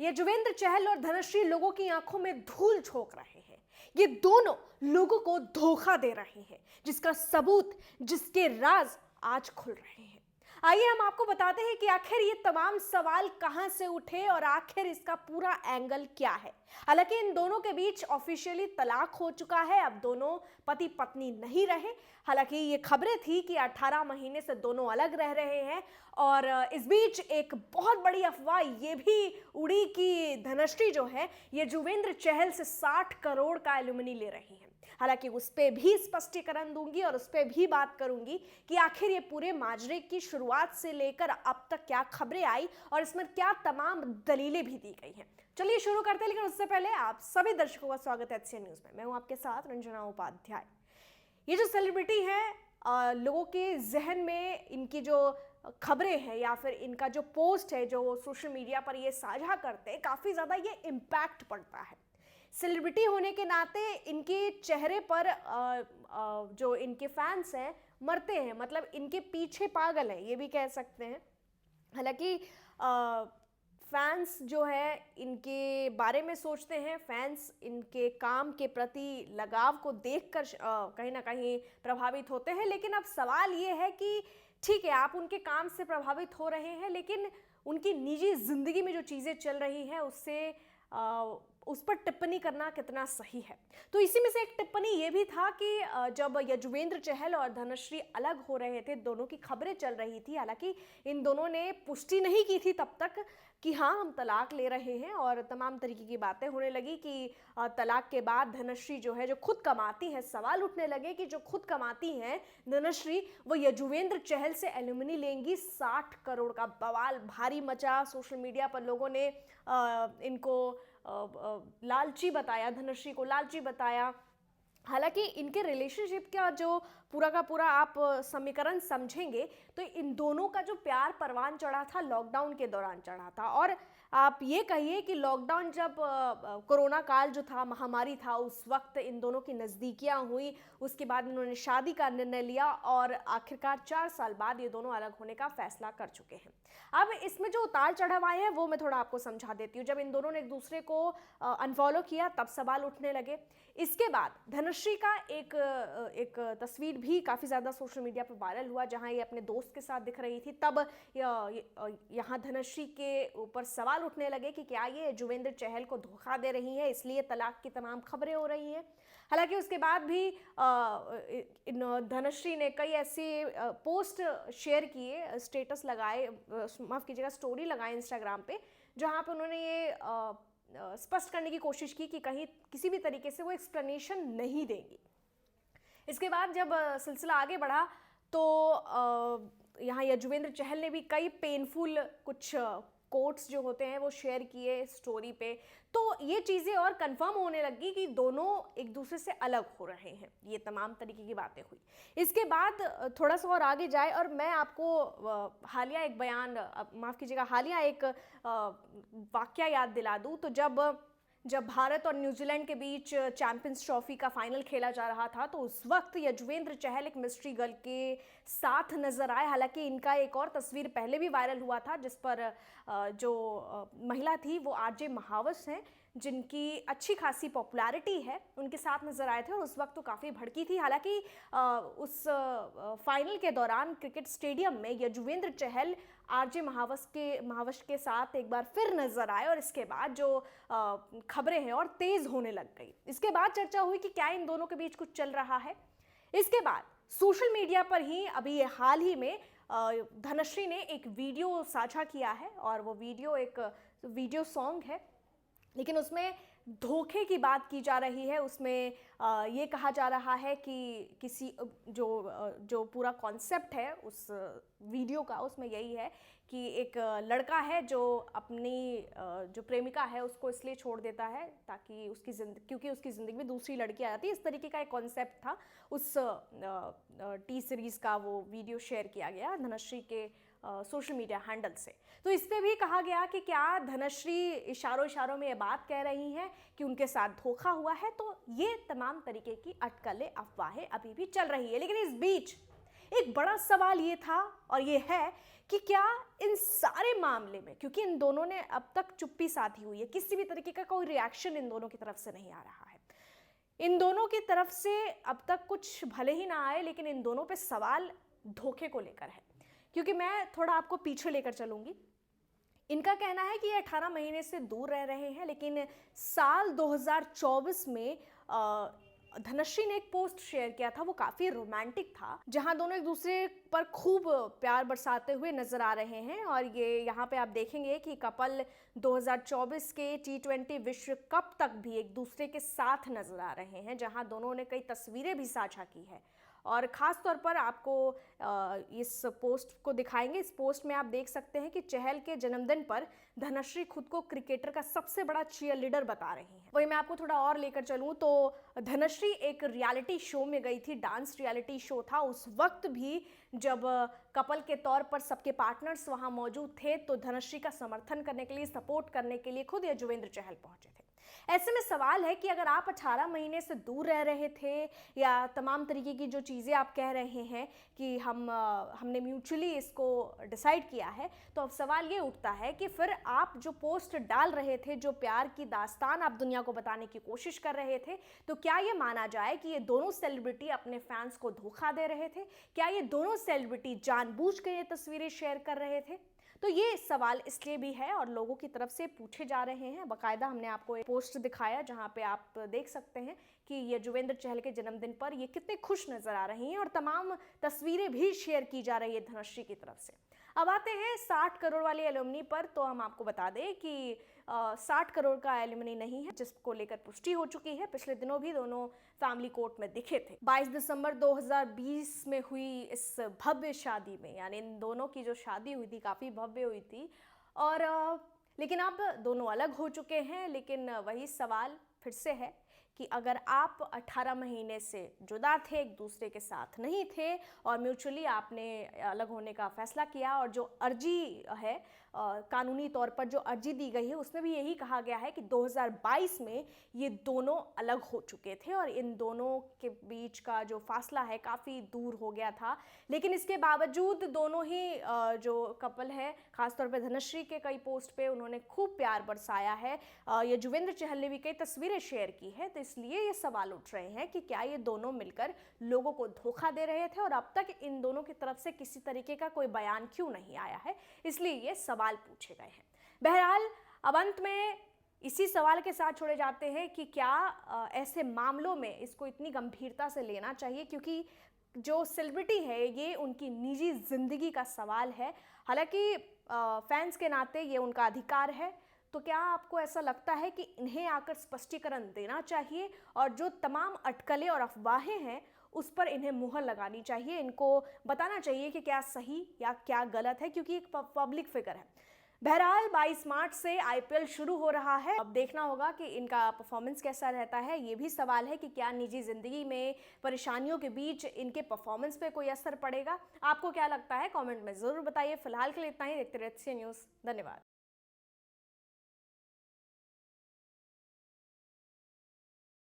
युजवेंद्र चहल और धनश्री लोगों की आंखों में धूल झोंक रहे हैं। ये दोनों लोगों को धोखा दे रहे हैं, जिसका सबूत, जिसके राज आज खुल रहे हैं। आइए हम आपको बताते हैं कि आखिर ये तमाम सवाल कहां से उठे और आखिर इसका पूरा एंगल क्या है। हालांकि इन दोनों के बीच ऑफिशियली तलाक हो चुका है, अब दोनों पति पत्नी नहीं रहे। हालांकि ये खबरें थी कि 18 महीने से दोनों अलग रह रहे हैं और इस बीच एक बहुत बड़ी अफवाह ये भी उड़ी कि धनश्री जो है ये युजवेंद्र चहल से 60 करोड़ का एलिमनी ले रही है। हालांकि उस पर भी स्पष्टीकरण दूंगी और उस पर भी बात करूंगी कि आखिर ये पूरे माजरे की शुरुआत से लेकर अब तक क्या खबरें आई और इसमें क्या तमाम दलीलें भी दी गई हैं। चलिए शुरू करते हैं, लेकिन उससे पहले आप सभी दर्शकों का स्वागत है HCN न्यूज में। मैं हूं आपके साथ रंजना उपाध्याय। ये जो सेलिब्रिटी है, लोगों के जहन में इनकी जो खबरें हैं या फिर इनका जो पोस्ट है जो सोशल मीडिया पर ये साझा करते हैं, काफी ज्यादा ये इम्पैक्ट पड़ता है। सेलिब्रिटी होने के नाते इनके चेहरे पर जो इनके फैंस हैं मरते हैं, मतलब इनके पीछे पागल हैं, ये भी कह सकते हैं। हालांकि फैंस जो है इनके बारे में सोचते हैं, फैंस इनके काम के प्रति लगाव को देखकर कहीं ना कहीं प्रभावित होते हैं। लेकिन अब सवाल ये है कि ठीक है, आप उनके काम से प्रभावित हो रहे हैं, लेकिन उनकी निजी जिंदगी में जो चीज़ें चल रही हैं उससे उस पर टिप्पणी करना कितना सही है। तो इसी में से एक टिप्पणी ये भी था कि जब युजवेंद्र चहल और धनश्री अलग हो रहे थे, दोनों की खबरें चल रही थी। हालांकि इन दोनों ने पुष्टि नहीं की थी तब तक कि हाँ हम तलाक ले रहे हैं, और तमाम तरीके की बातें होने लगी कि तलाक के बाद धनश्री जो है जो खुद कमाती है, सवाल उठने लगे कि जो खुद कमाती हैं धनश्री, वो युजवेंद्र चहल से एलिमनी लेंगी। 60 करोड़ का बवाल भारी मचा। सोशल मीडिया पर लोगों ने इनको लालची बताया, धनश्री को लालची बताया। हालांकि इनके रिलेशनशिप का जो पूरा का पूरा आप समीकरण समझेंगे तो इन दोनों का जो प्यार परवान चढ़ा था लॉकडाउन के दौरान चढ़ा था। और आप ये कहिए कि लॉकडाउन जब कोरोना काल जो था, महामारी था, उस वक्त इन दोनों की नज़दीकियां हुई। उसके बाद इन्होंने शादी का निर्णय लिया और आखिरकार 4 साल बाद ये दोनों अलग होने का फैसला कर चुके हैं। अब इसमें जो उतार चढ़ाव आए हैं वो मैं थोड़ा आपको समझा देती हूँ। जब इन दोनों ने एक दूसरे को अनफॉलो किया तब सवाल उठने लगे। इसके बाद धनश्री का एक तस्वीर भी काफ़ी ज़्यादा सोशल मीडिया पर वायरल हुआ, जहां ये अपने दोस्त के साथ दिख रही थी। तब यहाँ धनश्री के ऊपर सवाल उठने लगे कि क्या ये युजवेंद्र चहल को धोखा दे रही है, इसलिए तलाक की तमाम खबरें हो रही हैं। हालांकि उसके बाद भी धनश्री ने कई ऐसे पोस्ट शेयर किए, स्टेटस लगाए, माफ़ कीजिएगा स्टोरी लगाए इंस्टाग्राम पे, जहाँ पे उन्होंने ये स्पष्ट करने की कोशिश की कि कहीं किसी भी तरीके से वो एक्सप्लेनेशन नहीं देंगी। इसके बाद जब सिलसिला आगे बढ़ा तो यहाँ युजवेंद्र चहल ने भी कई पेनफुल कुछ कोट्स जो होते हैं वो शेयर किए स्टोरी पे। तो ये चीज़ें और कंफर्म होने लगी कि दोनों एक दूसरे से अलग हो रहे हैं। ये तमाम तरीके की बातें हुई। इसके बाद थोड़ा सा और आगे जाए और मैं आपको हालिया एक बयान, माफ़ कीजिएगा, हालिया एक वाकया याद दिला दूँ। तो जब भारत और न्यूजीलैंड के बीच चैंपियंस ट्रॉफी का फाइनल खेला जा रहा था तो उस वक्त युजवेंद्र चहल एक मिस्ट्री गर्ल के साथ नजर आए। हालांकि इनका एक और तस्वीर पहले भी वायरल हुआ था जिस पर जो महिला थी वो RJ महावस हैं, जिनकी अच्छी खासी पॉपुलैरिटी है, उनके साथ नजर आए थे और उस वक्त तो काफ़ी भड़की थी। हालांकि उस फाइनल के दौरान क्रिकेट स्टेडियम में युजवेंद्र चहल RJ महावस के साथ एक बार फिर नजर आए और इसके बाद जो खबरें हैं और तेज होने लग गई। इसके बाद चर्चा हुई कि क्या इन दोनों के बीच कुछ चल रहा है। इसके बाद सोशल मीडिया पर ही अभी ये हाल ही में धनश्री ने एक वीडियो साझा किया है और वो वीडियो एक वीडियो सॉन्ग है, लेकिन उसमें धोखे की बात की जा रही है। उसमें ये कहा जा रहा है कि किसी जो पूरा कॉन्सेप्ट है उस वीडियो का, उसमें यही है कि एक लड़का है जो अपनी जो प्रेमिका है उसको इसलिए छोड़ देता है ताकि क्योंकि उसकी ज़िंदगी में दूसरी लड़की आ जाती है। इस तरीके का एक कॉन्सेप्ट था उस टी सीरीज़ का। वो वीडियो शेयर किया गया धनश्री के सोशल मीडिया हैंडल से। तो इस पे भी कहा गया कि क्या धनश्री इशारों में ये बात कह रही हैं कि उनके साथ धोखा हुआ है। तो ये तमाम तरीके की अटकलें, अफवाहें अभी भी चल रही है। लेकिन इस बीच एक बड़ा सवाल ये था और ये है कि क्या इन सारे मामले में, क्योंकि इन दोनों ने अब तक चुप्पी साधी हुई है, किसी भी तरीके का कोई रिएक्शन इन दोनों की तरफ से नहीं आ रहा है, इन दोनों की तरफ से अब तक कुछ भले ही ना आए, लेकिन इन दोनों पे सवाल धोखे को लेकर है। क्योंकि मैं थोड़ा आपको पीछे लेकर चलूंगी। इनका कहना है कि ये 18 महीने से दूर रह रहे हैं, लेकिन साल 2024 में धनश्री ने एक पोस्ट शेयर किया था, वो काफ़ी रोमांटिक था, जहां दोनों एक दूसरे पर खूब प्यार बरसाते हुए नजर आ रहे हैं। और ये यहाँ पे आप देखेंगे कि कपल 2024 के T20 विश्व कप तक भी एक दूसरे के साथ नजर आ रहे हैं, जहां दोनों ने कई तस्वीरें भी साझा की है। और ख़ास तौर पर आपको इस पोस्ट को दिखाएंगे। इस पोस्ट में आप देख सकते हैं कि चहल के जन्मदिन पर धनश्री खुद को क्रिकेटर का सबसे बड़ा चीयर लीडर बता रही हैं। वही मैं आपको थोड़ा और लेकर चलूँ तो धनश्री एक रियलिटी शो में गई थी, डांस रियलिटी शो था। उस वक्त भी जब कपल के तौर पर सबके पार्टनर्स वहाँ मौजूद थे, तो धनश्री का समर्थन करने के लिए, सपोर्ट करने के लिए खुद युजवेंद्र चहल पहुंचे थे। ऐसे में सवाल है कि अगर आप 18 महीने से दूर रह रहे थे या तमाम तरीके की जो चीज़ें आप कह रहे हैं कि हमने म्यूचुअली इसको डिसाइड किया है, तो अब सवाल ये उठता है कि फिर आप जो पोस्ट डाल रहे थे, जो प्यार की दास्तान आप दुनिया को बताने की कोशिश कर रहे थे, तो क्या ये माना जाए कि ये दोनों सेलिब्रिटी अपने फैंस को धोखा दे रहे थे? क्या ये दोनों सेलिब्रिटी जानबूझ कर ये तस्वीरें शेयर कर रहे थे? तो ये सवाल इसलिए भी है और लोगों की तरफ से पूछे जा रहे हैं। बाकायदा हमने आपको एक पोस्ट दिखाया जहां पे आप देख सकते हैं कि ये युजवेंद्र चहल के जन्मदिन पर ये कितने खुश नजर आ रही हैं और तमाम तस्वीरें भी शेयर की जा रही है धनश्री की तरफ से। अब आते हैं 60 करोड़ वाली एलुमनी पर। तो हम आपको बता दें कि 60 करोड़ का एलुमनी नहीं है, जिसको लेकर पुष्टि हो चुकी है। पिछले दिनों भी दोनों फैमिली कोर्ट में दिखे थे। 22 दिसंबर 2020 में हुई इस भव्य शादी में, यानी इन दोनों की जो शादी हुई थी काफ़ी भव्य हुई थी। और लेकिन अब दोनों अलग हो चुके हैं। लेकिन वही सवाल फिर से है कि अगर आप 18 महीने से जुदा थे, एक दूसरे के साथ नहीं थे और म्यूचुअली आपने अलग होने का फैसला किया, और जो अर्जी है कानूनी तौर पर जो अर्जी दी गई है उसमें भी यही कहा गया है कि 2022 में ये दोनों अलग हो चुके थे और इन दोनों के बीच का जो फासला है काफ़ी दूर हो गया था। लेकिन इसके बावजूद दोनों ही जो कपल है, खासतौर पर धनश्री के कई पोस्ट पे उन्होंने खूब प्यार बरसाया है। युजवेंद्र चहल ने भी कई तस्वीरें शेयर की है। तो इसलिए ये सवाल उठ रहे हैं कि क्या ये दोनों मिलकर लोगों को धोखा दे रहे थे और अब तक इन दोनों की तरफ से किसी तरीके का कोई बयान क्यों नहीं आया है, इसलिए ये सवाल पूछे गए हैं। बहरहाल अब अंत में इसी सवाल के साथ छोड़े जाते हैं कि क्या ऐसे मामलों में इसको इतनी गंभीरता से लेना चाहिए, क्योंकि जो सेलिब्रिटी है ये उनकी निजी जिंदगी का सवाल है। हालांकि फैंस के नाते ये उनका अधिकार है। तो क्या आपको ऐसा लगता है कि इन्हें आकर स्पष्टीकरण देना चाहिए और जो तमाम अटकलें और अफवाहें हैं उस पर इन्हें मुहर लगानी चाहिए, इनको बताना चाहिए कि क्या सही या क्या गलत है, क्योंकि एक पब्लिक फिगर है। बहरहाल 22 मार्च से आईपीएल शुरू हो रहा है। अब देखना होगा कि इनका परफॉर्मेंस कैसा रहता है। ये भी सवाल है कि क्या निजी जिंदगी में परेशानियों के बीच इनके परफॉर्मेंस पे कोई असर पड़ेगा। आपको क्या लगता है, कमेंट में ज़रूर बताइए। फिलहाल के लिए इतना ही। देखते रहिए न्यूज़। धन्यवाद।